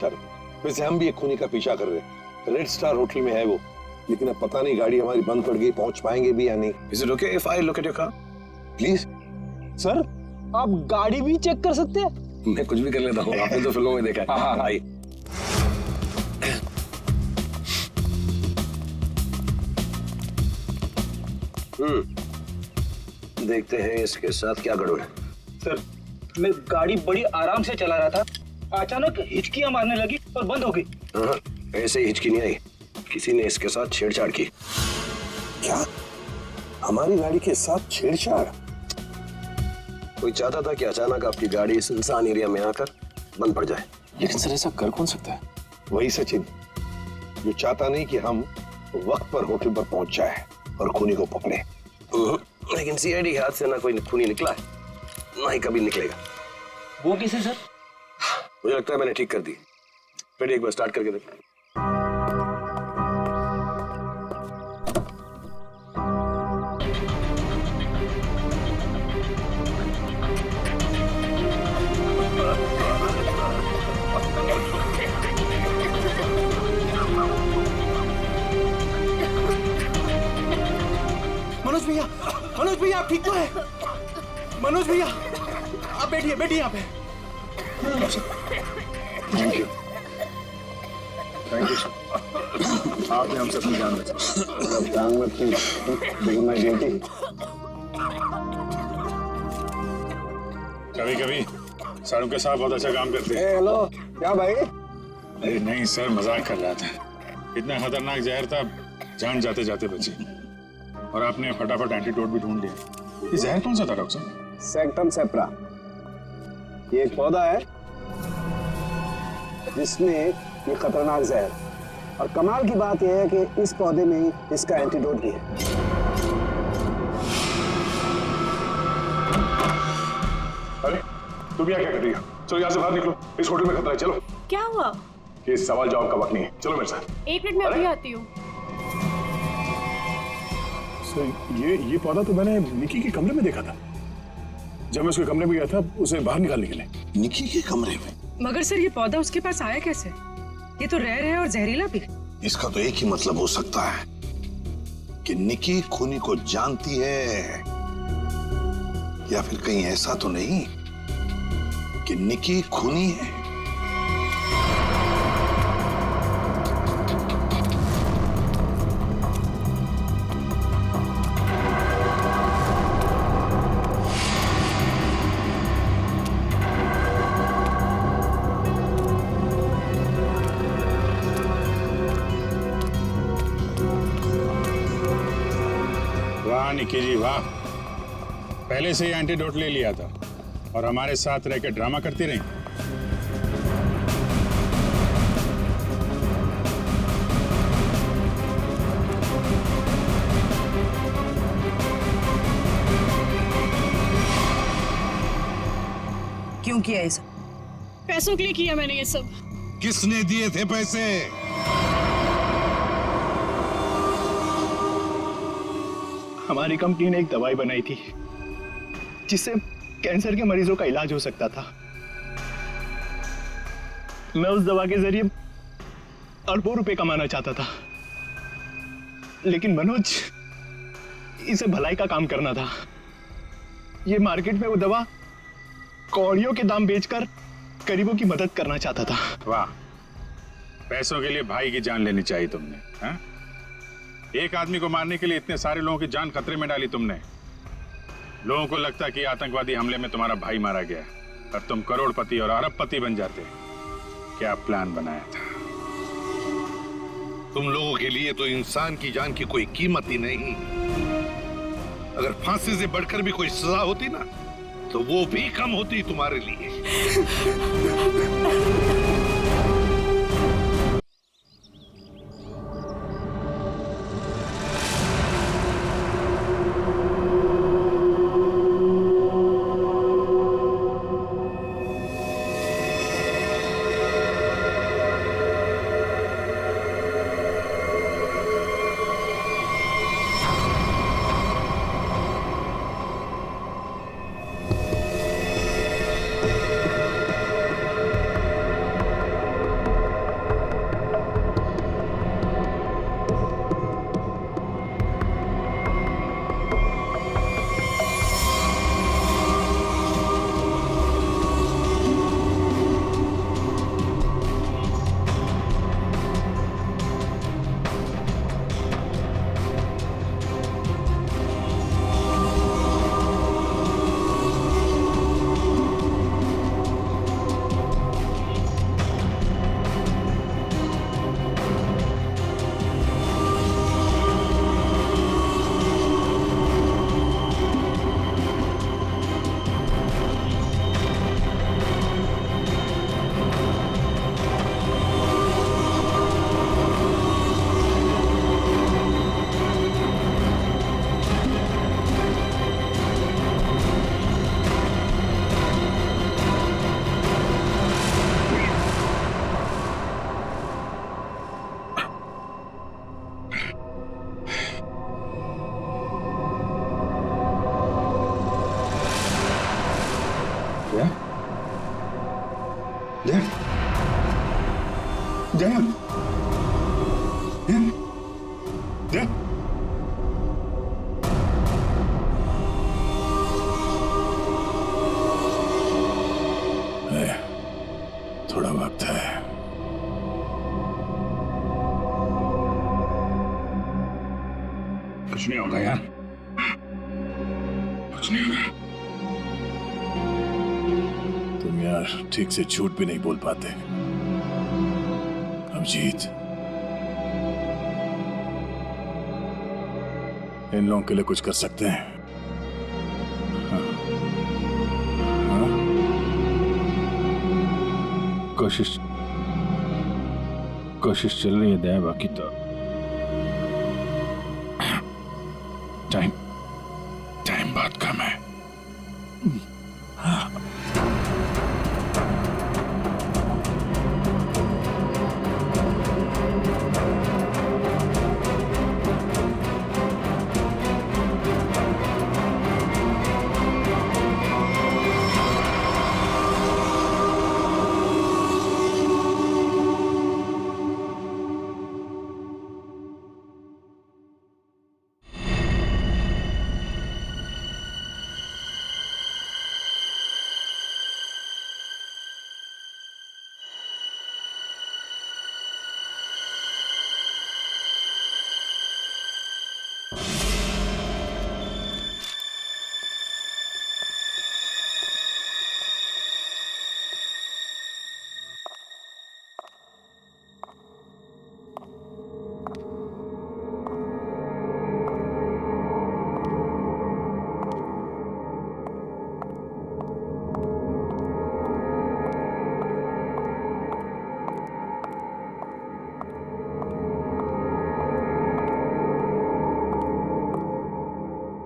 Sir वैसे हम भी एक खूनी का पीछा कर रहे हैं, रेड स्टार होटल में है वो, लेकिन अब पता नहीं गाड़ी हमारी बंद पड़ गई, पहुंच पाएंगे भी या नहीं। Is it okay if I look at your car? Please. Sir आप गाड़ी भी चेक कर सकते हैं? मैं कुछ भी कर लेता हूँ, आपने तो फिल्मों में देखा है। हाँ। आइए। देखते हैं इसके साथ क्या गड़बड़ है। सर मैं गाड़ी बड़ी आराम से चला रहा था, अचानक हिचकियां मारने लगी और बंद हो गई। हाँ, ऐसे ही हिचकी नहीं आई, किसी ने इसके साथ छेड़छाड़ की। क्या हमारी गाड़ी के साथ छेड़छाड़? कोई चाहता था कि अचानक आपकी गाड़ी इस सुनसान एरिया में आकर बंद पड़ जाए। लेकिन सर ऐसा कर कौन सकता है? वही सचिन जो चाहता नहीं कि हम वक्त पर होटल पर पहुंच जाए और खूनी को पकड़े। लेकिन सीआईडी के हाथ से ना कोई खूनी निकला है, ना ही कभी निकलेगा। वो कैसे सर? मुझे लगता है मैंने ठीक कर दी। फिर एक बार स्टार्ट करके देख। मनोज भैया आप ठीक तो है? मनोज भैया आप बैठिए यहाँ पे। Thank you sir. आपने हम सबकी जान बचाई। जान मत की, लेकिन मैं ड्यूटी। कभी कभी सारों के साथ बहुत अच्छा काम करते हैं। हेलो क्या भाई? अरे नहीं सर, मजाक कर रहा था। इतना खतरनाक जहर था, जान जाते जाते बची। और आपने फटाफट एंटीडोट भी ढूंढ लिया। ये जहर कौन सा था डॉक्टर साहब? सेक्टम सेप्रा। ये एक पौधा है जिसमें ये खतरनाक जहर, और कमाल की बात यह है कि इस पौधे में ही इसका एंटीडोट भी है। अरे तुम यहाँ क्या कर रही हो? चलो यहाँ से बाहर निकलो, इस होटल में खतरा है। चलो। क्या हुआ? ये सवाल जवाब का वक्त नहीं है, चलो मेरे साथ। 1 मिनट में अभी आती हूँ। सर ये पौधा तो मैंने निकी के कमरे में देखा था। जब मैं उसके कमरे में गया था उसे बाहर निकालने के लिए। निकी के कमरे में? मगर सर ये पौधा उसके पास आया कैसे? ये तो रेयर है और जहरीला भी। इसका तो एक ही मतलब हो सकता है कि निकी खूनी को जानती है, या फिर कहीं ऐसा तो नहीं कि निकी खूनी है। वाह निकी जी वाह, पहले से ही एंटीडोट ले लिया था और हमारे साथ रह के ड्रामा करती रही। क्यों किया ये सब? पैसों के लिए किया मैंने ये सब। किसने दिए थे पैसे? हमारी कंपनी ने एक दवाई बनाई थी जिससे कैंसर के मरीजों का इलाज हो सकता था। मैं उस दवा के जरिए अरबों रुपए कमाना चाहता था, लेकिन मनोज इसे भलाई का काम करना था। ये मार्केट में वो दवा कौड़ियों के दाम बेचकर गरीबों की मदद करना चाहता था। वाह, पैसों के लिए भाई की जान लेनी चाहिए तुमने, हाँ? एक आदमी को मारने के लिए इतने सारे लोगों की जान खतरे में डाली तुमने। लोगों को लगता कि आतंकवादी हमले में तुम्हारा भाई मारा गया और तुम करोड़पति और अरबपति बन जाते। क्या प्लान बनाया था? तुम लोगों के लिए तो इंसान की जान की कोई कीमत ही नहीं। अगर फांसी से बढ़कर भी कोई सजा होती ना, तो वो भी कम होती तुम्हारे लिए। जया, जया, थोड़ा वक्त है। कुछ नहीं होगा यार, कुछ नहीं होगा। तुम यार ठीक से झूठ भी नहीं बोल पाते। अभिजीत, इन लोगों के लिए कुछ कर सकते हैं। हाँ। हाँ? कोशिश चल रही है दया, बाकी तो टाइम बहुत कम है।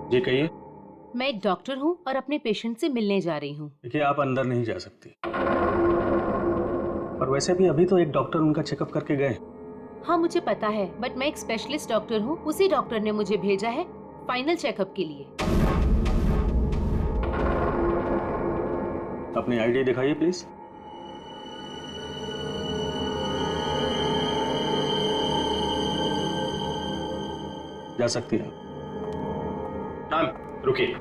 जी कहिए। मैं एक डॉक्टर हूँ और अपने पेशेंट से मिलने जा रही हूँ। देखिए, आप अंदर नहीं जा सकती। और वैसे भी अभी तो एक डॉक्टर उनका चेकअप करके गए। हाँ मुझे पता है, बट मैं एक स्पेशलिस्ट डॉक्टर हूँ। उसी डॉक्टर ने मुझे भेजा है फाइनल चेकअप के लिए। अपनी आईडी दिखाइए प्लीज। जा सकती है। रुकिए,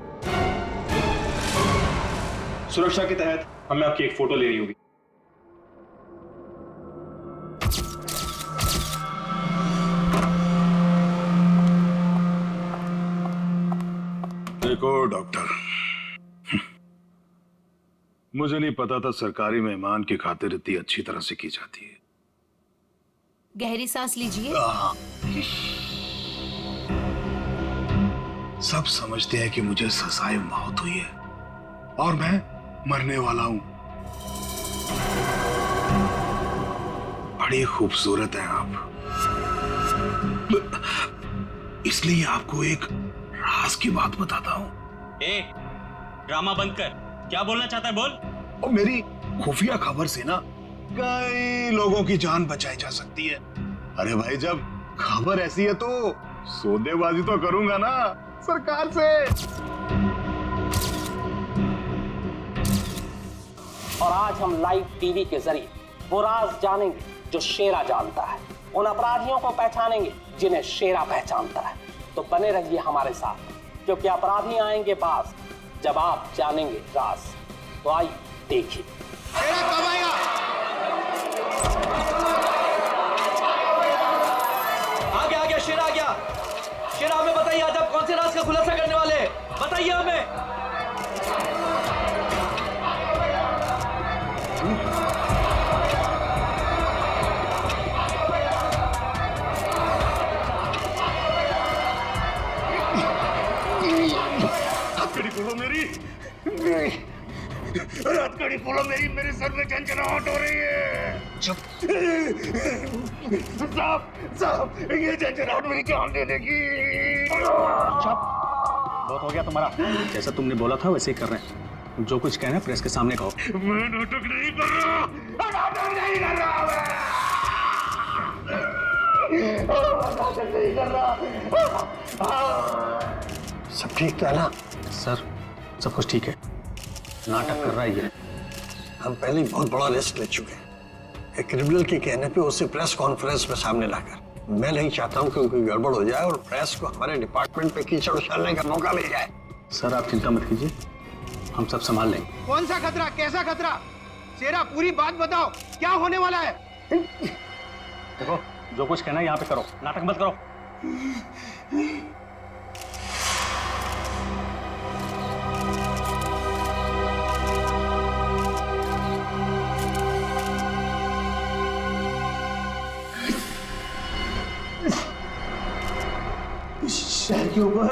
सुरक्षा के तहत हमें आपकी एक फोटो लेनी होगी। देखो डॉक्टर, मुझे नहीं पता था सरकारी मेहमान की खातिर इतनी अच्छी तरह से की जाती है। गहरी सांस लीजिए। सब समझते हैं कि मुझे सजाए मौत हुई है और मैं मरने वाला हूं। बड़ी खूबसूरत हैं आप, इसलिए आपको एक राज की बात बताता हूं। ड्रामा बंद कर, क्या बोलना चाहता है बोल। और मेरी खुफिया खबर से ना कई लोगों की जान बचाई जा सकती है। अरे भाई, जब खबर ऐसी है तो सौदेबाजी तो करूंगा ना सरकार से। और आज हम लाइव टीवी के जरिए वो राज जानेंगे जो शेरा जानता है। उन अपराधियों को पहचानेंगे जिन्हें शेरा पहचानता है। तो बने रहिए हमारे साथ, क्योंकि अपराधी आएंगे पास जब आप जानेंगे राज। तो आइए देखिए। शेरा कब आएगा? आ गया शेरा आ गया। शेरा, हमें बताइए आज आप कौन से राज का खुलासा करने वाले हैं? बताइए हमें। हथकड़ी खोलो मेरी, हथकड़ी खोलो मेरी, मेरे सर में झंझनाहट हो रही है। चुप। साहब, ये झंझनाहट मेरी जान दे देगी। बहुत हो गया तुम्हारा। जैसा तुमने बोला था वैसे ही कर रहे हैं। जो कुछ कहना है प्रेस के सामने कहो। मैं नाटक नहीं कर रहा, नाटक नहीं कर रहा, नाटक नहीं कर रहा। सब ठीक तो है ना? सर, सब कुछ ठीक है। नाटक कर रहा है ये। हम पहले ही बहुत बड़ा रिस्क ले चुके हैं। एक क्रिमिनल के कहने पे उसे प्रेस कॉन्फ्रेंस में सामने लाकर, मैं नहीं चाहता हूँ कि कोई गड़बड़ हो जाए और प्रेस को हमारे डिपार्टमेंट पे कीचड़ उछालने का मौका मिल जाए। सर आप चिंता मत कीजिए, हम सब संभाल लेंगे। कौन सा खतरा, कैसा खतरा? शेरा पूरी बात बताओ, क्या होने वाला है? देखो जो कुछ कहना है यहाँ पे करो, नाटक मत करो। शहर के ऊपर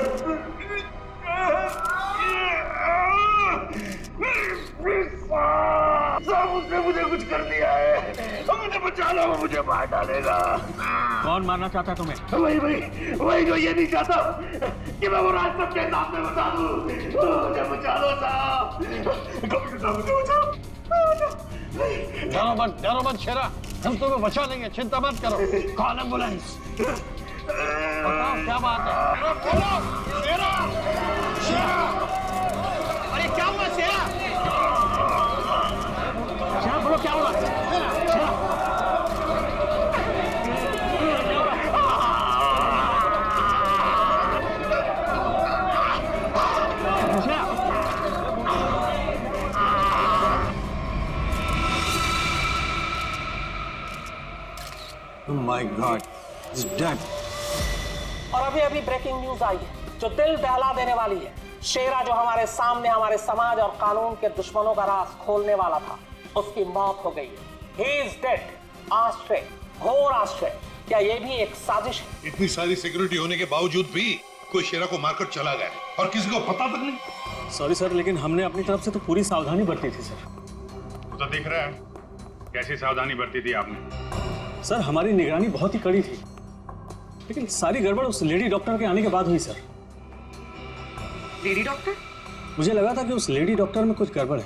उसने मुझे कुछ कर दिया है, मुझे बचा लो, वो मुझे मार डालेगा। कौन मारना चाहता है तुम्हें? वही जो ये नहीं चाहता कि मैं वो राज सबके सामने बता दूं। मुझे बचा लो साहब, मुझे बचाओ। डरो मत शेरा, हम तुम्हें बचा लेंगे, चिंता मत करो। Call ambulance. बताओ क्या बात है? बोलो शेरा। अरे क्या हुआ शेरा? शेरा बोलो क्या हुआ? शेरा Oh my God, he's dead. और अभी अभी ब्रेकिंग न्यूज आई है जो दिल दहला देने वाली है। शेरा जो हमारे सामने हमारे समाज और कानून के दुश्मनों का राज खोलने वाला था, उसकी मौत हो गई है। He is dead. आश्चर्य, घोर आश्चर्य। क्या ये भी एक साजिश है? इतनी सारी सिक्योरिटी होने के बावजूद भी कोई शेरा को मारकर चला गया और किसी को पता तक नहीं। सॉरी सर, लेकिन हमने अपनी तरफ से तो पूरी सावधानी बरती थी सर। वो तो दिख रहा है कैसी सावधानी बरती थी आपने। सर हमारी निगरानी बहुत ही कड़ी थी, लेकिन सारी गड़बड़ उस लेडी डॉक्टर के आने के बाद हुई सर। Lady doctor? मुझे लगा था कि उस लेडी डॉक्टर में कुछ गड़बड़ है,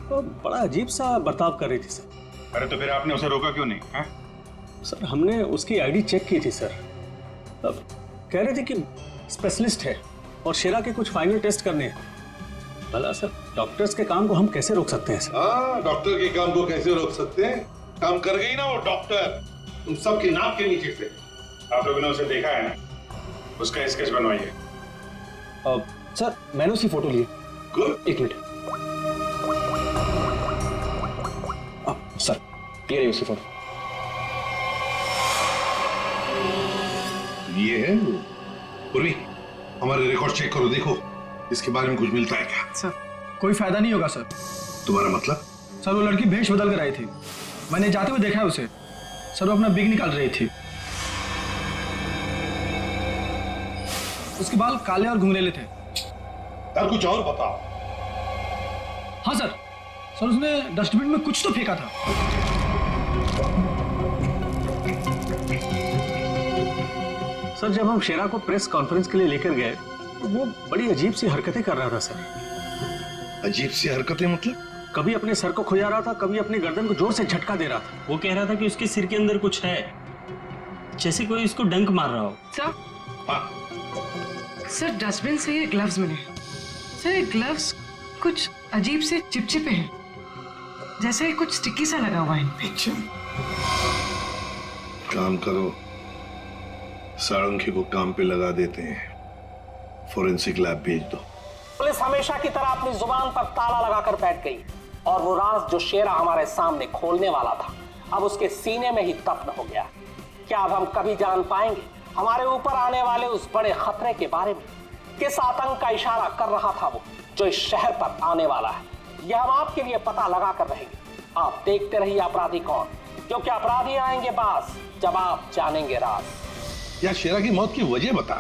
तो बड़ा अजीब सा बर्ताव कर रही थी सर। अरे तो फिर आपने उसे रोका क्यों नहीं है? सर हमने उसकी आईडी चेक की थी सर, अब कह रहे थे कि स्पेशलिस्ट है और शेरा के कुछ फाइनल टेस्ट करने हैं। भला सर डॉक्टर्स के काम को हम कैसे रोक सकते हैं सर? हाँ, डॉक्टर के काम को कैसे रोक सकते हैं? काम कर गई ना वो डॉक्टर, तुम सबकी नाक के नीचे से। आप लोगों ने उसे देखा है ना, उसका स्केच बनवाइए। सर मैंने उसकी फोटो ली। गुड। एक मिनट सर, ये रही उसकी फोटो। ये है वो। पूर्वी, हमारे रिकॉर्ड चेक करो, देखो इसके बारे में कुछ मिलता है क्या? सर कोई फायदा नहीं होगा सर। तुम्हारा मतलब? सर वो लड़की भेष बदल कर आई थी, मैंने जाते हुए देखा है उसे। सर वो अपना बिग निकाल रही थी, उसके बाल काले और घुंघरेले थे। यार कुछ और बताओ। हाँ सर, सर उसने डस्टबिन में कुछ तो फेंका था। सर जब हम शेरा को प्रेस कॉन्फ्रेंस के लिए लेकर गए तो वो बड़ी अजीब सी हरकतें कर रहा था सर। अजीब सी हरकतें मतलब? कभी अपने सर को खुजा रहा था, कभी अपनी गर्दन को जोर से झटका दे रहा था। वो कह रहा था कि उसके सिर के अंदर कुछ है, जैसे कोई इसको डंक मार रहा हो। सर हाँ। सर डस्टबिन से ये ग्लव्स मिले। सर ये ग्लव्स कुछ अजीब से चिपचिपे हैं, जैसे कुछ स्टिकी सा लगा हुआ है इन पे। काम करो, सारंगी को काम पे लगा देते हैं, फोरेंसिक लैब भेज दो। पुलिस हमेशा की तरह अपनी जुबान पर ताला लगाकर बैठ गई और वो राज जो शेरा हमारे सामने खोलने वाला था अब उसके सीने में ही दफन हो गया। क्या अब हम कभी जान पाएंगे हमारे ऊपर आने वाले उस बड़े खतरे के बारे में? किस आतंक का इशारा कर रहा था वो जो इस शहर पर आने वाला है? यह हम आपके लिए पता लगा कर रहेंगे। आप देखते रहिए अपराधी कौन, क्योंकि अपराधी आएंगे बास जब आप जानेंगे राज। यार शेरा की मौत की वजह बता।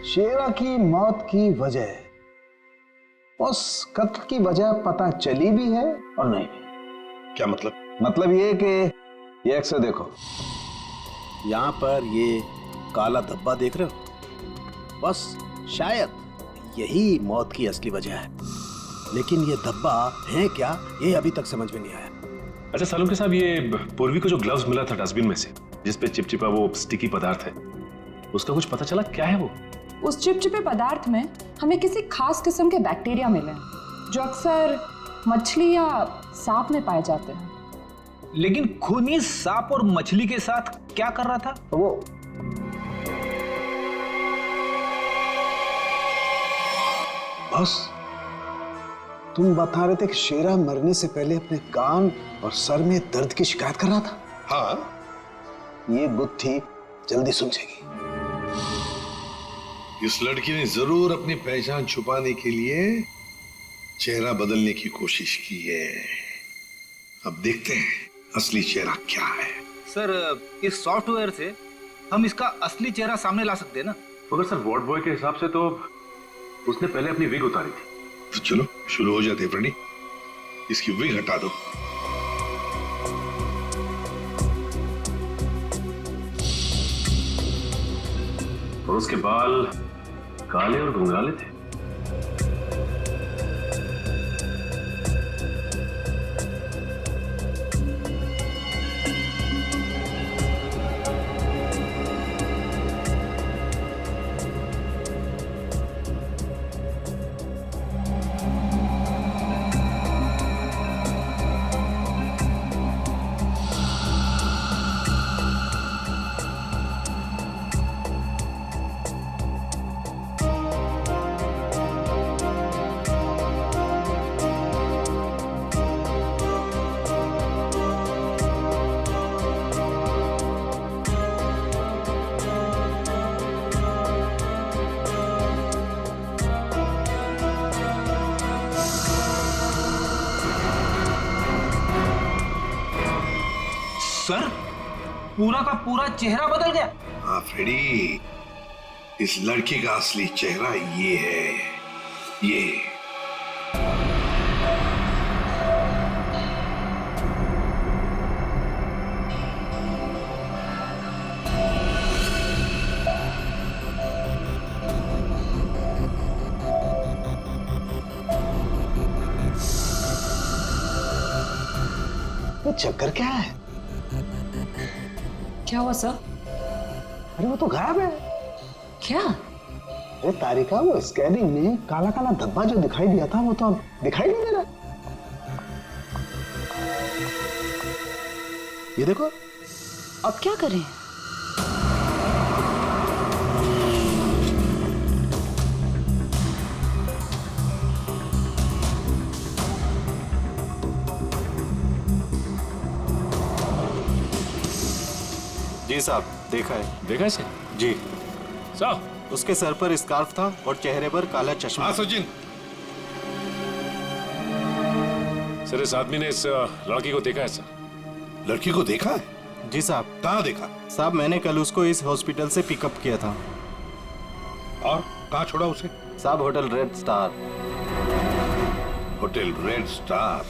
शेरा की मौत की वजह, उस कत्ल की वजह पता चली भी है और नहीं भी। क्या मतलब? मतलब ये कि ये अक्सर देखो, यहाँ पर ये काला धब्बा देख रहे हो, बस शायद यही मौत की असली वजह है, लेकिन ये धब्बा है क्या ये अभी तक समझ में नहीं आया। अच्छा सालुंके साहब, ये पूर्वी को जो ग्लव्स मिला था डस्टबिन में से, जिसपे चिपचिपा वो स्टिकी पदार्थ है, उसका कुछ पता चला क्या है वो? उस चिपचिपे पदार्थ में हमें किसी खास किस्म के बैक्टीरिया मिले हैं जो अक्सर मछली या सांप में पाए जाते हैं। लेकिन खूनी सांप और मछली के साथ क्या कर रहा था वो? बस तुम बता रहे थे कि शेरा मरने से पहले अपने कान और सर में दर्द की शिकायत कर रहा था। हाँ, ये गुत्थी जल्दी सुलझेगी। इस लड़की ने जरूर अपनी पहचान छुपाने के लिए चेहरा बदलने की कोशिश की है। अब देखते हैं असली चेहरा क्या है। सर, इस सॉफ्टवेयर से हम इसका असली चेहरा सामने ला सकते हैं ना? मगर सर, वार्ड बॉय के हिसाब से तो उसने पहले अपनी विग उतारी थी। तो चलो शुरू हो जाते हैं फ्रेंडी, इसकी विग हटा दो। और उसके बाल काले और घुंघराले थे। सर, पूरा का पूरा चेहरा बदल गया। हाँ फ्रेडी, इस लड़की का असली चेहरा ये है, ये। ये चक्कर क्या है? क्या हुआ सर? अरे वो तो गायब है। क्या? अरे तारिका, वो स्कैनिंग में काला काला धब्बा जो दिखाई दिया था वो तो अब दिखाई नहीं दे रहा। ये देखो। अब क्या करें? जी साहब, देखा है। देखा है जी साहब, उसके सर पर स्कार्फ था और चेहरे पर काला चश्मा। हाँ सचिन, सर इस आदमी ने इस लड़की को देखा है सर। लड़की को देखा है? जी साहब। कहाँ देखा? साहब, मैंने कल उसको इस हॉस्पिटल से पिकअप किया था। और कहाँ छोड़ा उसे? साहब, hotel red star. Hotel red star?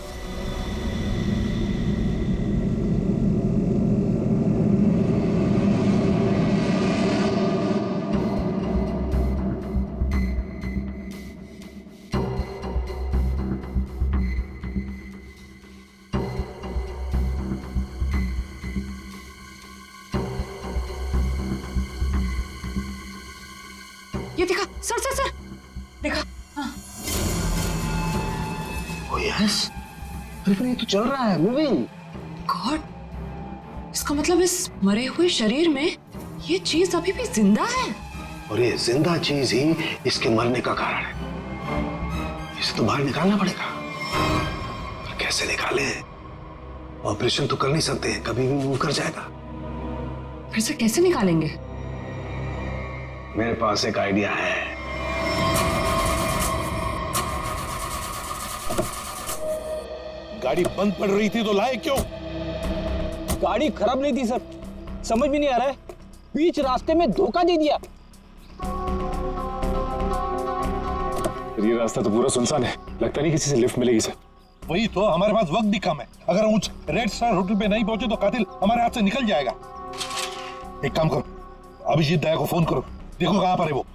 ये देखा सर, सर सर, देखा? हाँ। ओ यस, अरे ये तो चल रहा है, मूविंग। गॉड, इसका मतलब इस मरे हुए शरीर में ये चीज अभी भी जिंदा है। और ये जिंदा चीज ही इसके मरने का कारण है। इसे तो बाहर निकालना पड़ेगा। पर कैसे निकाले? ऑपरेशन तो कर नहीं सकते, कभी भी मूव कर जाएगा। फिर से कैसे निकालेंगे? मेरे पास एक आइडिया है। गाड़ी बंद पड़ रही थी तो लाए क्यों? गाड़ी खराब नहीं थी सर, समझ भी नहीं आ रहा है, बीच रास्ते में धोखा दे दिया। ये रास्ता तो पूरा सुनसान है, लगता नहीं किसी से लिफ्ट मिलेगी सर। वही तो, हमारे पास वक्त भी कम है। अगर हम उस रेड स्टार होटल पे नहीं पहुंचे तो कातिल हमारे हाथ से निकल जाएगा। एक काम करो, अभिजीत दया को फोन करो, देखो कहां पर है वो।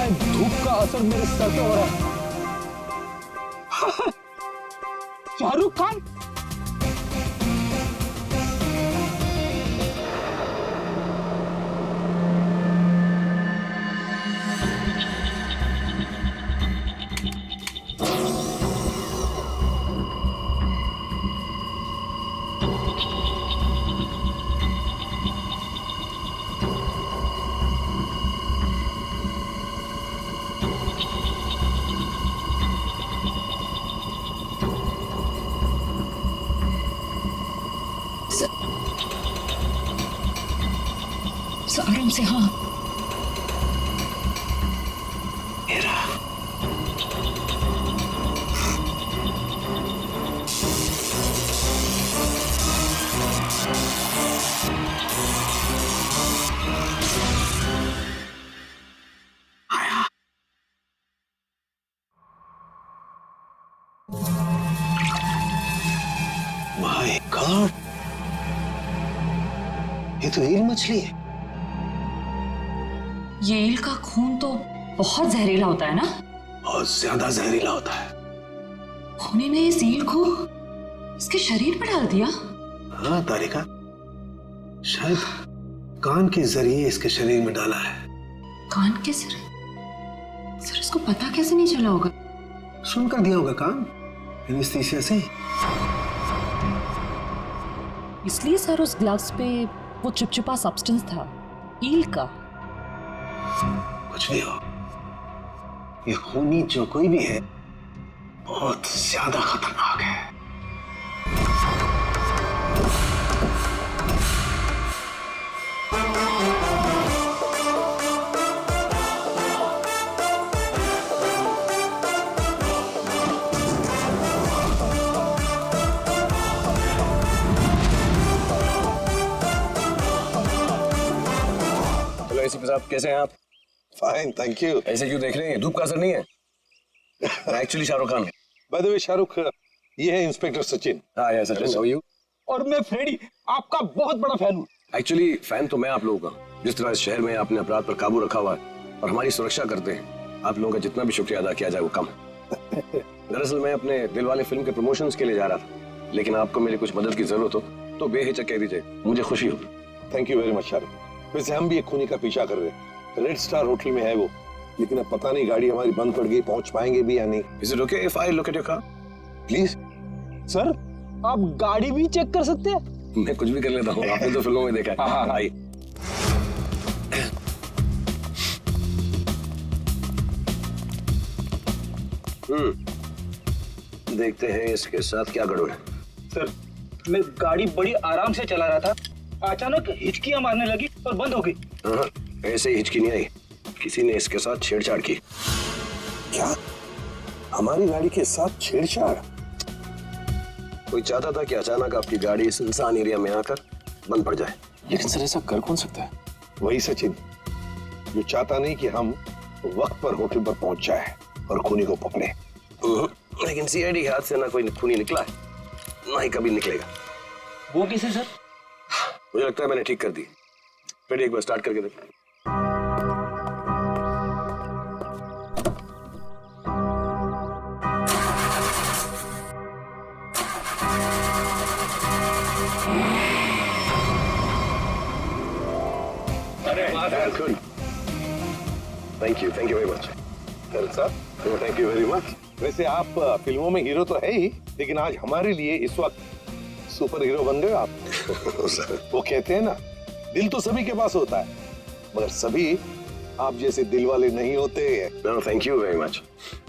है धूप का असर मेरे सर पे हो रहा है। शाहरुख खान। आराम से। हाँ माय गॉड, ये तो ईल मछली है। ये ईल का खून तो बहुत जहरीला होता है ना? बहुत ज्यादा जहरीला होता है। खूनी ने इस ईल को इसके शरीर पर डाल दिया। हाँ तारिका, शायद कान के जरिए इसके शरीर में डाला है। कान के सर इसको पता कैसे नहीं चला होगा? सुनकर दिया होगा कान, एनेस्थीसिया से। इसलिए सर उस ग्लव्स पे वो चिपचिपा सब्सटेंस था, ईल का। कुछ भी हो, ये खूनी जो कोई भी है बहुत ज्यादा खतरनाक है। एसीपी साहब कैसे हैं आप? Fine, thank you. ऐसे क्यों देख रहे हैं? धूप का असर नहीं है? मैं एक्चुअली शाहरुख खान हूँ। बाय द वे शाहरुख, ये है इंस्पेक्टर सचिन। हाँ यार सचिन, हाउ आर यू? और मैं फ्रेडी, आपका बहुत बड़ा फैन हूँ। एक्चुअली फैन तो मैं आप लोगों का, जिस तरह इस शहर में आपने अपराध पर काबू रखा हुआ है और हमारी सुरक्षा करते हैं, आप लोगों का जितना भी शुक्रिया अदा किया जाए वो कम है। दरअसल मैं अपने दिलवाले फिल्म के प्रमोशंस के लिए जा रहा था, लेकिन आपको मेरी कुछ मदद की जरूरत हो तो बेहिचक कह दीजिए, मुझे खुशी होगी। Thank you very much Shahrukh. वैसे हम भी एक खूनी का पीछा कर रहे हैं, रेड स्टार होटल में है वो, लेकिन अब पता नहीं गाड़ी हमारी बंद पड़ गई, पहुंच पाएंगे भी या नहीं। Is it okay if I look at your car? Please sir, आप गाड़ी भी चेक कर सकते हैं? मैं कुछ भी कर लेता हूँ, आपने तो फिल्मों में देखा है। हाँ। आइए। देखते हैं इसके साथ क्या गड़बड़ है। सर, मैं गाड़ी बड़ी आराम से चला रहा था, अचानक हिचकियां मारने लगी और बंद हो गई। हाँ, ऐसे ही हिचकी नहीं आई, किसी ने इसके साथ छेड़छाड़ की। क्या? हमारी गाड़ी के साथ छेड़छाड़? कोई चाहता था कि अचानक आपकी गाड़ी इस सुनसान एरिया में आकर बंद पड़ जाए। लेकिन सर ऐसा कर कौन सकता है? वही सचिन, जो चाहता नहीं कि हम वक्त पर होटल पर पहुंच जाए और खूनी को पकड़े। लेकिन सीआईडी के हाथ से ना कोई खूनी निकला है, ना ही कभी निकलेगा। वो कैसे सर? मुझे लगता है मैंने ठीक कर दी। फिर एक बार स्टार्ट करके देखो। Good, thank you very much. Sir, thank you very much. वैसे आप फिल्मों में हीरो तो है ही, लेकिन आज हमारे लिए इस वक्त सुपर हीरो बन गए आप। वो कहते हैं ना, दिल तो सभी के पास होता है, मगर सभी आप जैसे दिल वाले नहीं होते। No, thank you very much.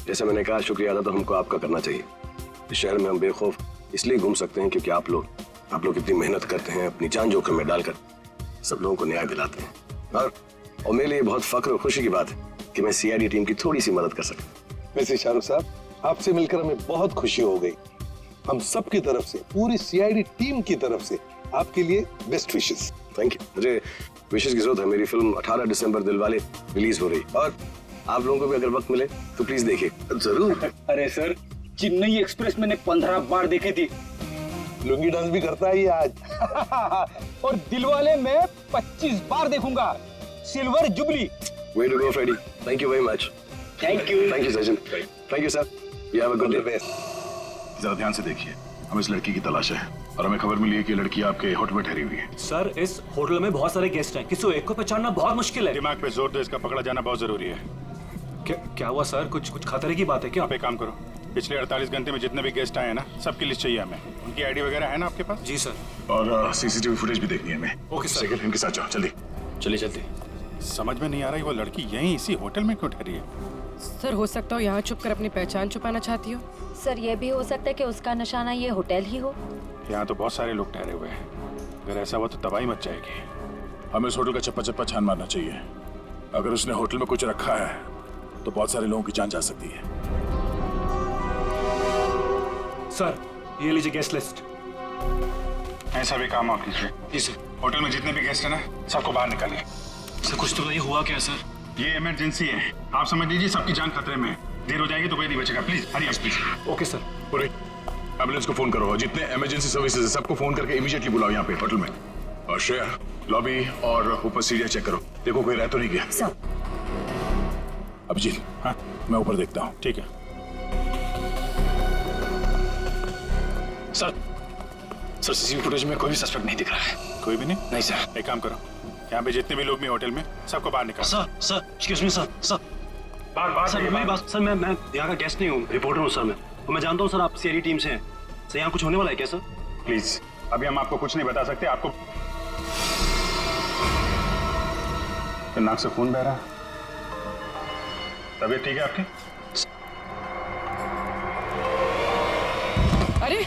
जैसे मैंने कहा, शुक्रिया अदा तो हमको आपका करना चाहिए। इस शहर में हम बेखौफ इसलिए घूम सकते हैं क्योंकि आप लोग इतनी मेहनत करते हैं, अपनी जान जोखिम में डालकर सब लोगों को न्याय दिलाते हैं। और मेरे लिए बहुत फख्र और खुशी की बात है कि मैं सीआईडी टीम की थोड़ी सी मदद कर सकता। वैसे शाहरुख साहब, आपसे मिलकर हमें बहुत खुशी हो गई। हम सब की तरफ से, पूरी सीआईडी टीम की तरफ से आपके लिए बेस्ट विशेस। Thank you. मुझे विशेस की जरूरत है। मेरी फिल्म 18 दिसंबर दिलवाले रिलीज हो रही, और आप लोगों को भी अगर वक्त मिले तो प्लीज देखिए। जरूर। अरे सर, चेन्नई एक्सप्रेस मैंने 15 बार देखी थी। लुंगी डांस भी करता है ये आज। और दिलवाले मैं 25 बार देखूंगा। Silver jubilee Way to go, Freddy. Thank you very much. Thank you. Thank you, Sachin. Thank you, sir. You have a good day. जरा ध्यान से देखिए, हमें इस लड़की की तलाश है और हमें खबर मिली है कि ये लड़की आपके होटल में ठहरी हुई है। सर, इस होटल में बहुत सारे गेस्ट हैं, किसी एक को पहचानना बहुत मुश्किल है। दिमाग पे जोर दो, इसका पकड़ा जाना बहुत जरूरी है। क्या हुआ सर? कुछ खतरे की बात है क्या? आप एक काम करो, पिछले 48 घंटे में जितने भी गेस्ट आए हैं ना, सबकी लिस्ट चाहिए हमें। उनकी आईडी वगैरह है ना आपके पास? जी सर। और सीसीटीवी फुटेज भी देखनी है हमें। Okay sir. इनके साथ जाओ, जल्दी। चलिए जल्दी। समझ में नहीं आ रही वो लड़की यहीं इसी होटल में क्यों ठहरी है? सर, हो सकता हो यहाँ छुप कर अपनी पहचान छुपाना चाहती हो। सर, ये भी हो सकता है कि उसका निशाना ये होटल ही हो। यहाँ तो बहुत सारे लोग ठहरे हुए हैं, अगर ऐसा हुआ तो तबाही मच जाएगी। हमें उस होटल का चप्पा चप्पा छान मारना चाहिए। अगर उसने होटल में कुछ रखा है तो बहुत सारे लोगों की जान जा सकती है। सर, ये लीजिए गेस्ट लिस्ट। ऐसा भी काम आप कीजिए। जी सर। होटल में जितने भी गेस्ट हैं ना, सबको बाहर निकालिए। सर, कुछ तो नहीं हुआ क्या सर? ये इमरजेंसी है, आप समझ लीजिए सबकी जान खतरे में है। देर हो जाएगी तो कोई नहीं बचेगा। Please hurry up please. Okay sir. पूरी एम्बुलेंस को फोन करो और जितने इमरजेंसी सर्विसेज है सबको फोन करके इमीडिएटली बुलाओ यहाँ पे होटल में। और श्रेया, लॉबी और ऊपर सीढ़ियाँ चेक करो, देखो कोई रह तो नहीं गया। सर। अभिजीत, हाँ मैं ऊपर देखता हूँ। ठीक है सर, सीसीटीवी फुटेज में कोई भी सस्पेक्ट नहीं दिख रहा है। कोई भी नहीं? नहीं सर। एक काम करो, यहाँ पे जितने भी लोग भी होटल में, सबको बाहर निकालो। Sir, excuse me sir. Sir, मेरी बात। सर, मैं यहाँ का गेस्ट नहीं हूँ, रिपोर्टर हूँ सर। मैं जानता हूँ सर आप सीआईडी टीम से हैं। सर, यहाँ कुछ होने वाला है क्या सर? प्लीज, अभी हम आपको कुछ नहीं बता सकते। आपको नाक से खून बह रहा है, तबीयत ठीक है आपकी? अरे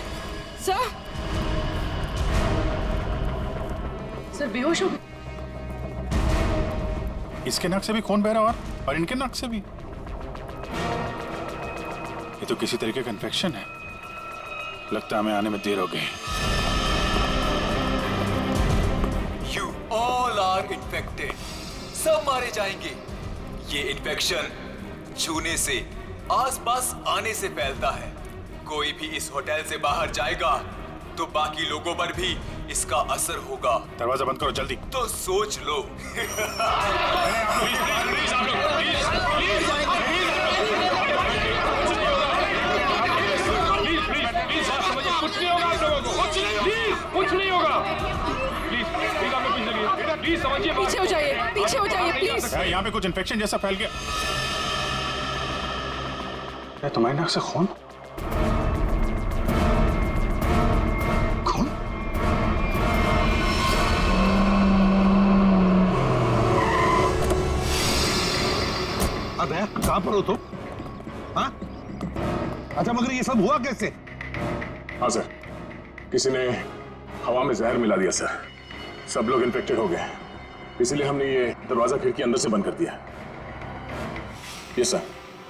सर, बेहोश हो गए। इसके नाक से भी खून बह रहा और इनके नाक से भी। ये तो किसी तरीके का इन्फेक्शन है। लगता है हमें आने में देर हो गई। You all are infected. सब मारे जाएंगे। ये इन्फेक्शन छूने से, आसपास आने से फैलता है। कोई भी इस होटल से बाहर जाएगा तो बाकी लोगों पर भी इसका असर होगा। दरवाजा बंद करो जल्दी। तो सोच लो। कुछ नहीं होगा आप लोगों को, कुछ नहीं होगा। प्लीज आप लोग पीछे जाइए। बेटा प्लीज समझिए। पीछे हो जाइए प्लीज। यहाँ पे कुछ इन्फेक्शन जैसा फैल गया। तुम्हारे नाक से खून? कहाँ पर हो तुम? हाँ? अच्छा, मगर ये सब हुआ कैसे? हाँ सर, किसी ने हवा में जहर मिला दिया सर। सब लोग इन्फेक्टेड हो गए, इसलिए हमने ये दरवाजा खिड़की अंदर से बंद कर दिया। ये सर,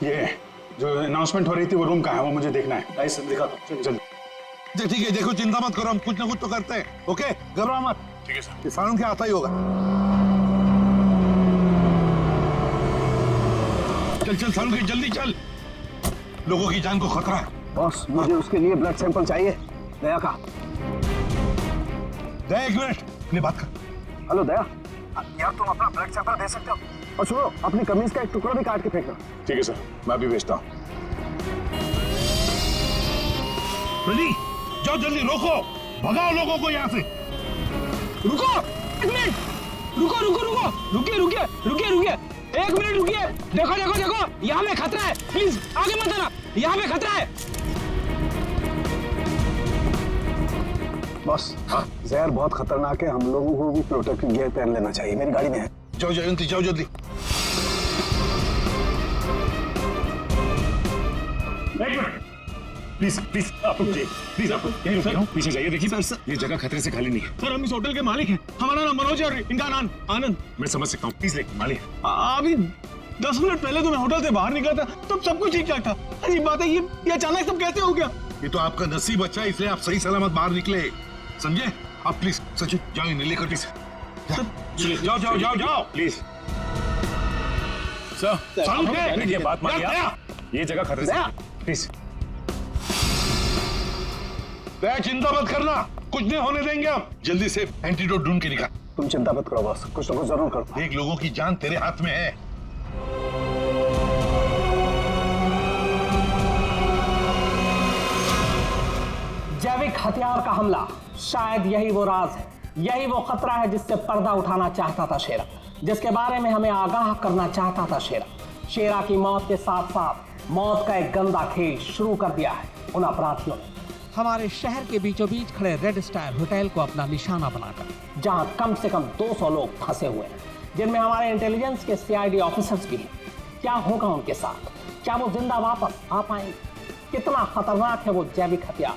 ये जो अनाउंसमेंट हो रही थी वो रूम कहाँ है, वो मुझे देखना है। आई सर, दिखाता हूँ। चल ठीक है, देखो चिंता मत करो, हम कुछ ना कुछ तो करते हैं। ओके, घबराओ मत। ठीक है सर। किसानों के आता ही होगा। चल सालू, जल्दी चल, लोगों की जान को खतरा है। बॉस, मुझे उसके लिए ब्लड सैंपल चाहिए, दया का। दया, एक मिनट, अपनी बात कर। हेलो दया, यार तुम अपना ब्लड सैंपल दे सकते हो? और सुनो, अपनी कमीज का एक टुकड़ा भी काट के फेंकना। ठीक है सर, मैं अभी भेजता हूँ। जाओ जल्दी, रोको, भगाओ लोगों को यहाँ से। रुको, एक मिनट, रुकिए, एक मिनट रुकिए। देखो, यहाँ पे खतरा है। प्लीज आगे मत आना, यहाँ पे खतरा है। बॉस, जहर बहुत खतरनाक है, हम लोगों को भी प्रोटेक्टिव गियर पहन लेना चाहिए। मेरी गाड़ी में है। जाओ जयंती, जाओ जल्दी। प्लीज आप पीछे जाइए। देखिए सर, ये जगह खतरे से खाली नहीं है। सर, हम इस होटल के मालिक हैं। हमारा नाम मनोज है और इनका नाम आनंद। मैं समझ सकता हूँ, प्लीज लेकिन मालिक। अभी 10 मिनट पहले तो मैं होटल से बाहर निकला था, तब सब कुछ ठीक ठाक था। अजीब बात है, ये अचानक सब कैसे हो गया? ये तो आपका नसीब अच्छा है, इसलिए आप सही सलामत बाहर निकले, समझे? आप प्लीज सचिन जाओ, इन्हें लेकर प्लीज जाओ प्लीज। सर, बात मानिए, ये जगह खतरे से, प्लीज। दया, चिंता मत करना, कुछ नहीं होने देंगे हम। जल्दी से एंटीडोट ढूंढ के निकाल। तुम चिंता मत करो बॉस, कुछ ना कुछ जरूर करो। एक लोगों की जान तेरे हाथ में है, जैविक हथियार का हमला, शायद यही वो राज है, यही वो खतरा है जिससे पर्दा उठाना चाहता था शेरा, जिसके बारे में हमें आगाह करना चाहता था शेरा। शेरा की मौत के साथ साथ मौत का एक गंदा खेल शुरू कर दिया है उन अपराधियों ने। हमारे शहर के बीचों बीच खड़े रेड स्टार होटल को अपना निशाना बनाकर, जहां कम से कम 200 लोग फंसे हुए हैं, जिनमें हमारे इंटेलिजेंस के सीआईडी ऑफिसर्स भी हैं। क्या होगा उनके साथ? क्या वो जिंदा वापस आ पाएंगे? कितना खतरनाक है वो जैविक हथियार,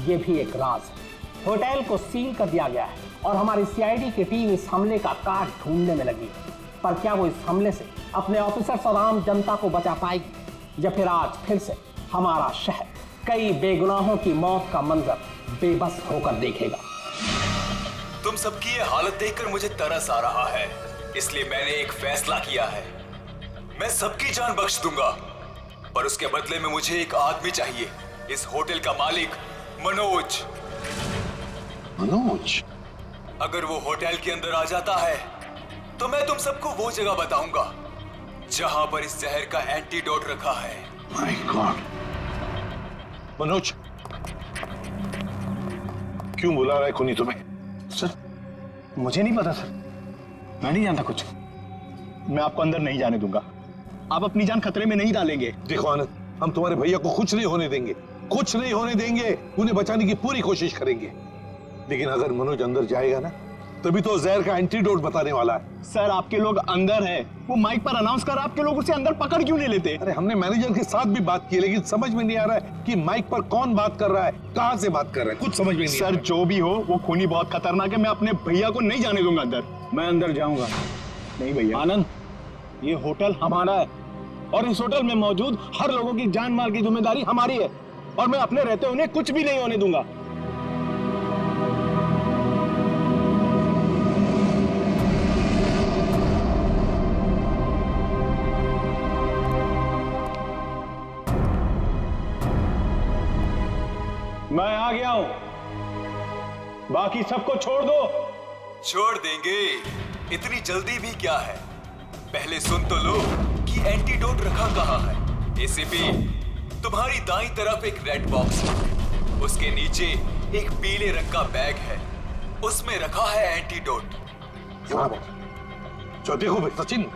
ये भी एक राज है। होटल को सील कर दिया गया है और हमारी सीआईडी की टीम इस हमले का काट ढूंढने में लगी है। पर क्या वो इस हमले से अपने ऑफिसर्स और आम जनता को बचा पाएगी, या फिर आज फिर से हमारा शहर कई बेगुनाहों की मौत का मंजर बेबस होकर देखेगा? तुम सबकी ये हालत देखकर मुझे तरस आ रहा है, इसलिए मैंने एक फैसला किया है। मैं सबकी जान बख्श दूंगा, पर उसके बदले में मुझे एक आदमी चाहिए। इस होटल का मालिक मनोज। मनोज? अगर वो होटल के अंदर आ जाता है तो मैं तुम सबको वो जगह बताऊंगा जहां पर इस जहर का एंटीडोट रखा है। My God. मनोज, क्यों बुला रहा है खूनी तुम्हें? सर, मुझे नहीं पता सर, मैं नहीं जानता कुछ। मैं आपको अंदर नहीं जाने दूंगा। आप अपनी जान खतरे में नहीं डालेंगे। देखो आनंद, हम तुम्हारे भैया को कुछ नहीं होने देंगे, कुछ नहीं होने देंगे। उन्हें बचाने की पूरी कोशिश करेंगे, लेकिन अगर मनोज अंदर जाएगा ना, तभी तो जहर का एंटीडोट बताने वाला है। सर, आपके लोग अंदर हैं, वो माइक पर अनाउंस कर, आपके लोग उसे अंदर पकड़ क्यों नहीं लेते? अरे हमने मैनेजर के साथ भी बात की, लेकिन समझ में नहीं आ रहा है कि माइक पर कौन बात कर रहा है, कहां से बात कर रहा है, कुछ समझ में नहीं। सर, जो भी हो, वो खूनी बहुत खतरनाक है। मैं अपने भैया को नहीं जाने दूंगा अंदर। मैं अंदर जाऊंगा। नहीं भैया। आनंद, ये होटल हमारा है और इस होटल में मौजूद हर लोगों की जान माल की जिम्मेदारी हमारी है, और मैं अपने रहते उन्हें कुछ भी नहीं होने दूंगा। मैं आ गया हूं, बाकी सबको छोड़ दो। छोड़ देंगे, इतनी जल्दी भी क्या है? पहले सुन तो लो कि एंटीडोट रखा कहाँ है। एसीपी, तुम्हारी दाईं तरफ एक रेड बॉक्स है, उसके नीचे एक पीले रंग का बैग है, उसमें रखा है एंटीडोट। जो देखो भाई सचिन,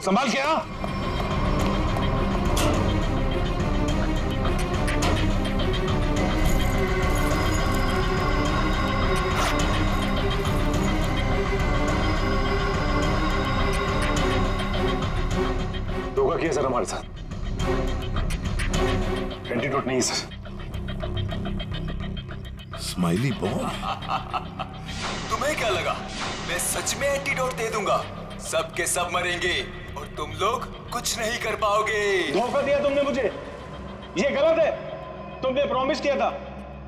संभाल के आ। धोखा किया सर हमारे साथ। एंटीडोट नहीं सर। स्माइली बॉय, तुम्हें क्या लगा मैं सच में एंटीडोट दे दूंगा? सबके सब मरेंगे और तुम लोग कुछ नहीं कर पाओगे। धोखा दिया तुमने मुझे, ये गलत है। तुमने प्रॉमिस किया था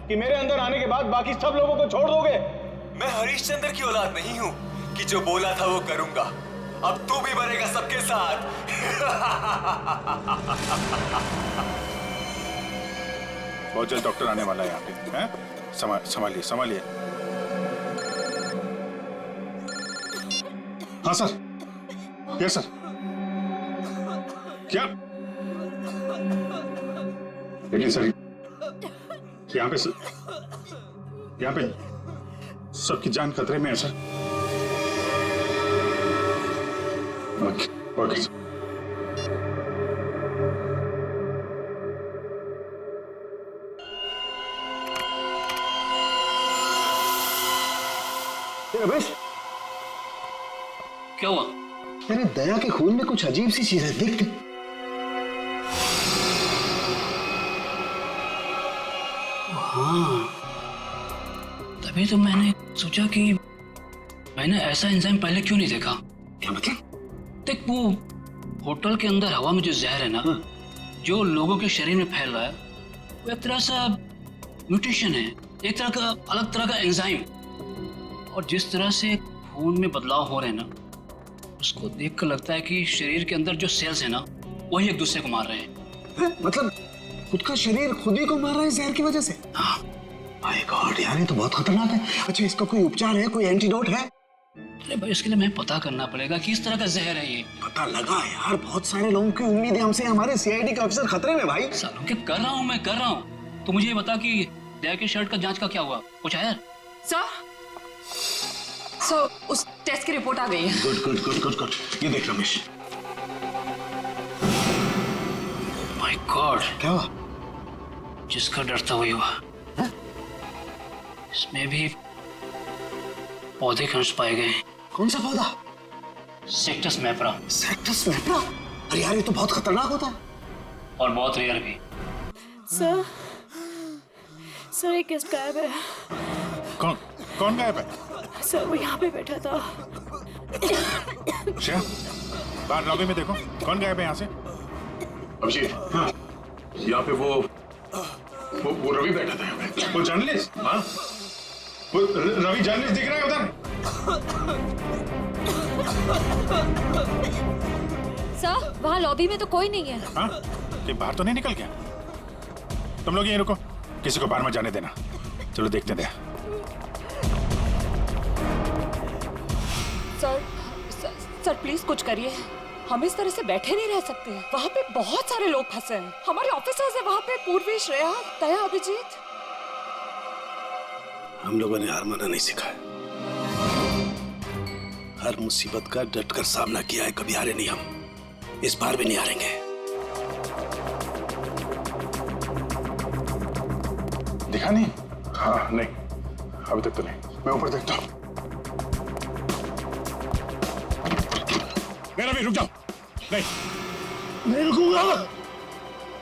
कि मेरे अंदर आने के बाद बाकी सब लोगों को छोड़ दोगे। मैं हरीशचंद्र की औलाद नहीं हूं कि जो बोला था वो करूंगा। अब तू भी मरेगा सबके साथ। बहुत जल्द डॉक्टर आने वाला है यहाँ पे, हैं? संभालिए संभालिए। हाँ सर। Yes sir. क्या? लेकिन सर, यहाँ पे सबकी जान खतरे में है सर। Okay sir. रमेश, क्या हुआ? तेरे दया के खून में कुछ अजीब सी चीज है, देख। हाँ, तभी तो मैंने सोचा कि मैंने ऐसा एंजाइम पहले क्यों नहीं देखा। क्या मतलब? देख, वो होटल के अंदर हवा में जो जहर है ना, जो लोगों के शरीर में फैल रहा है, वो एक तरह सा म्यूटेशन है, एक तरह का अलग तरह का एंजाइम। और जिस तरह से खून में बदलाव हो रहे हैं ना, उसको देखकर लगता है कि शरीर के अंदर जो सेल्स है ना, वही एक दूसरे को मार रहे हैं। मतलब खुद का शरीर खुद ही को मार रहा है जहर की वजह से? हाँ। माय गॉड यार, ये तो बहुत खतरनाक है। अच्छा, इसका कोई उपचार है, कोई एंटीडोट है? अरे भाई इसके लिए मैं पता करना पड़ेगा किस तरह का जहर है ये। पता लगा यार, बहुत सारे लोगों की उम्मीद है हमसे, हमारे सीआईडी के ऑफिसर खतरे में भाई। सालों के कर रहा हूँ मैं कर रहा हूँ। तो मुझे ये बता कि दया की शर्ट का जांच का क्या हुआ, कुछ आया? सर उस टेस्ट की रिपोर्ट आ गई है। Good good good good good. ये देख रमेश। माय गॉड, क्या हुआ? जिसका डर था वही हुआ। इसमें भी पौधे के अंश पाए गए। कौन सा पौधा? सेक्टस मैप्रा। सेक्टस मैप्रा? अरे यार ये तो बहुत खतरनाक होता है और बहुत रेयर भी। सर सर एक गेस्ट गायब है। कौन गायब है? सर वो यहाँ पे बैठा था। श्रेया, बाहर लॉबी में देखो कौन गायब है यहाँ से। अभिजीत, हाँ, यहाँ पे वो रवि बैठा था यहाँ पे। वो जर्नलिस्ट? हाँ, वो रवि जर्नलिस्ट दिख रहा है उधर? सर वहाँ लॉबी में तो कोई नहीं है। हाँ, कि बाहर तो नहीं निकल गया? तुम लोग यहीं रुको, किसी को बाहर मत जाने देना। चलो देखते दे। सर प्लीज कुछ करिए, हम इस तरह से बैठे नहीं रह सकते। वहाँ पे बहुत सारे लोग फंसे हैं, हमारे ऑफिसर्स हैं वहाँ पे, पूर्वी, श्रेया, दया, अभिजीत। हम लोगों ने हार माना नहीं सीखा है। हर मुसीबत का डट कर सामना किया है, कभी हारे नहीं हम। इस बार भी नहीं हारेंगे। दिखा नहीं? हाँ नहीं, अभी तक तो नहीं। मैं ऊपर देखता हूँ। मेरा भी रुक जाओ। नहीं, नहीं रुकूंगा,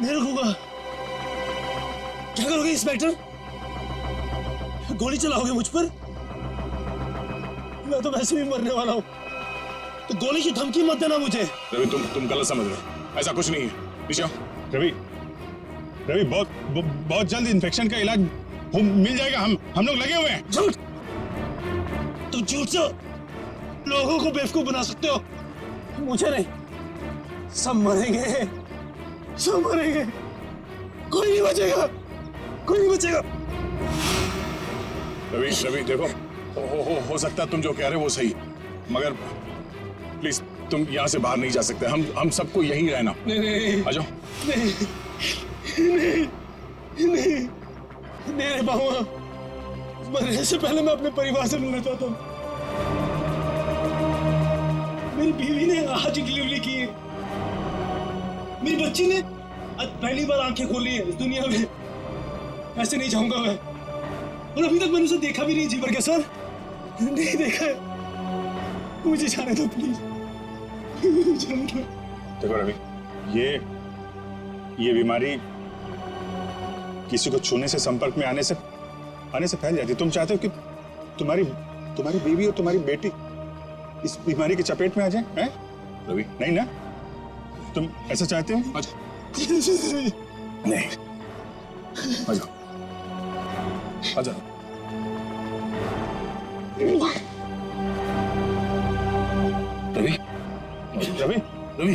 नहीं रुकूंगा। क्या करोगे इंस्पेक्टर? गोली चलाओगे मुझ पर? मैं तो वैसे भी मरने वाला हूँ, तो गोली की धमकी मत देना मुझे। रवि तुम गलत समझ रहे हो, ऐसा कुछ नहीं है। नीचे आओ। रवि बहुत जल्द इन्फेक्शन का इलाज मिल जाएगा। हम लोग लगे हुए हैं। झूठ! तुम झूठ से लोगों को बेवकूफ बना सकते हो, मुझे नहीं। सब मरेंगे, सब मरेंगे, कोई नहीं बचेगा, कोई नहीं बचेगा। रवि देखो, हो सकता है तुम जो कह रहे हो वो सही, मगर प्लीज तुम यहाँ से बाहर नहीं जा सकते। हम सबको यहीं रहना। नहीं, आ जाओ। नहीं रह पाऊंगा। मरने से पहले मैं अपने परिवार से मिलना चाहता हूँ। मेरी बीवी ने आज डिलीवरी की है, मेरी बच्ची ने आज पहली बार आंखें खोली है इस दुनिया में। ऐसे नहीं जाऊंगा मैं, और अभी तक मैंने उसे देखा भी नहीं जी भर के। सर नहीं देखा है, मुझे जाने दो प्लीज, जाने दो। देखो रवि, ये बीमारी किसी को छूने से, संपर्क में आने से फैल जाती है। तुम चाहते हो कि तुम्हारी बीवी और तुम्हारी बेटी इस बीमारी की चपेट में आ जाए? हैं रवि? नहीं ना, तुम ऐसा चाहते हो? आ जाओ। नहीं, आ जाओ, आ जाओ। रवि, रवि, रवि,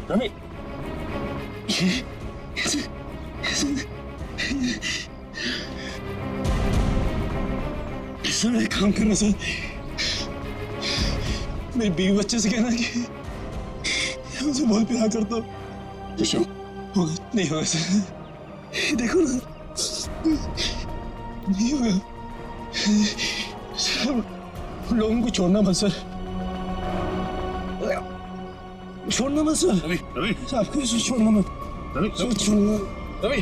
रवि, सर एक काम करना सर, मेरी बीवी बच्चे से कहना कि मुझे बहुत प्यार करता हूँ। होगा नहीं होगा सर, देखो ना, नहीं होगा सर। लोगों को छोड़ना मत सर, छोड़ना मत सर। रवि, रवि, आपको छोड़ना मत। रवि, छोड़ना। रवि,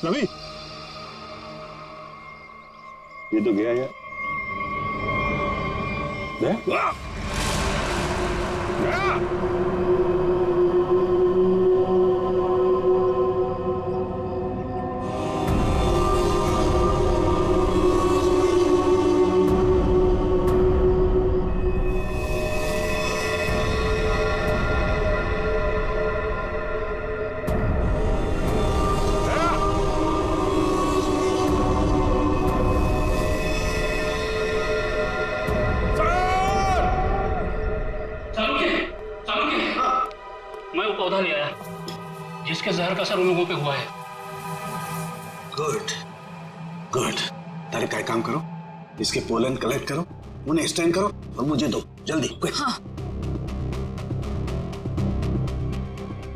रवि, ये तो गया यार। गया? जहर का असर उन लोगों पे हुआ है। Good good. तारिका, एक काम करो, इसके पोलन कलेक्ट करो, उन्हें स्टैंड करो और मुझे दो जल्दी, क्विक। हाँ।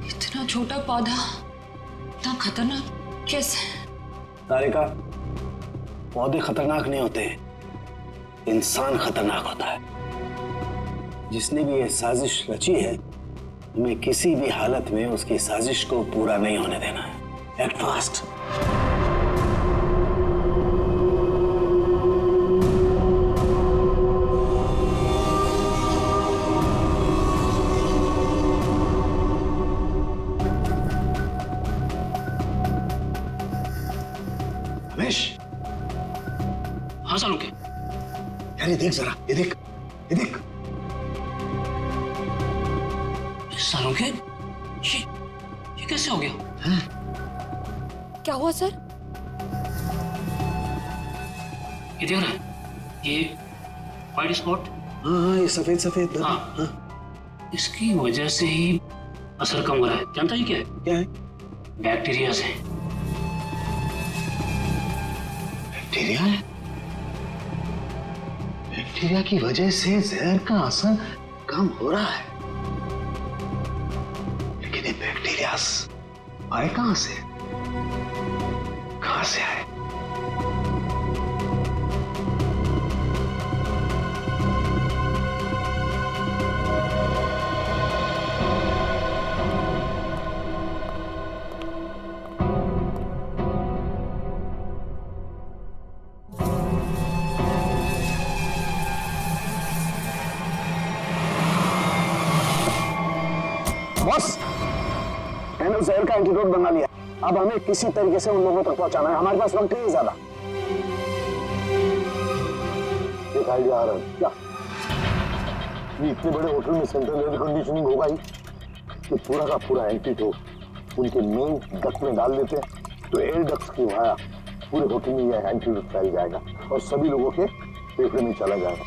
इतना छोटा पौधा इतना खतरनाक कैसे? तारिका, पौधे खतरनाक नहीं होते, इंसान खतरनाक होता है। जिसने भी ये साजिश रची है, हमें किसी भी हालत में उसकी साजिश को पूरा नहीं होने देना है। Act fast. रमेश। हाँ सालुंखे। यार ये देख जरा, ये देख, ये देख। सालुंखे, ये कैसे हो गया? क्या हुआ सर? ये देख रहा है, ये वाइट स्पॉट। हाँ, ये सफेद सफेद। हाँ, इसकी वजह से ही असर कम हो रहा है। जानता है क्या है? क्या है? बैक्टीरिया से। बैक्टीरिया है? बैक्टीरिया की वजह से जहर का असर कम हो रहा है, लेकिन ये बैक्टीरिया आए कहां से? कहां से आए? बॉस, मैंने जहर का एंटीडोट बना लिया। अब हमें किसी तरीके से उन लोगों तक पहुंचाना है। हमारे पास वक्त नहीं ज्यादा। एक आइडिया आ रहा है। क्या? ये इतने बड़े होटल में सेंट्रल एयर कंडीशनिंग होगा ही कि पूरा का पूरा एंटीडोट उनके मेन डक्ट में डाल देते हैं, तो एयर डक्ट की वाया पूरे होटल में यह एंटीडोट फैल जाएगा और सभी लोगों के फेफड़े में चला जाएगा।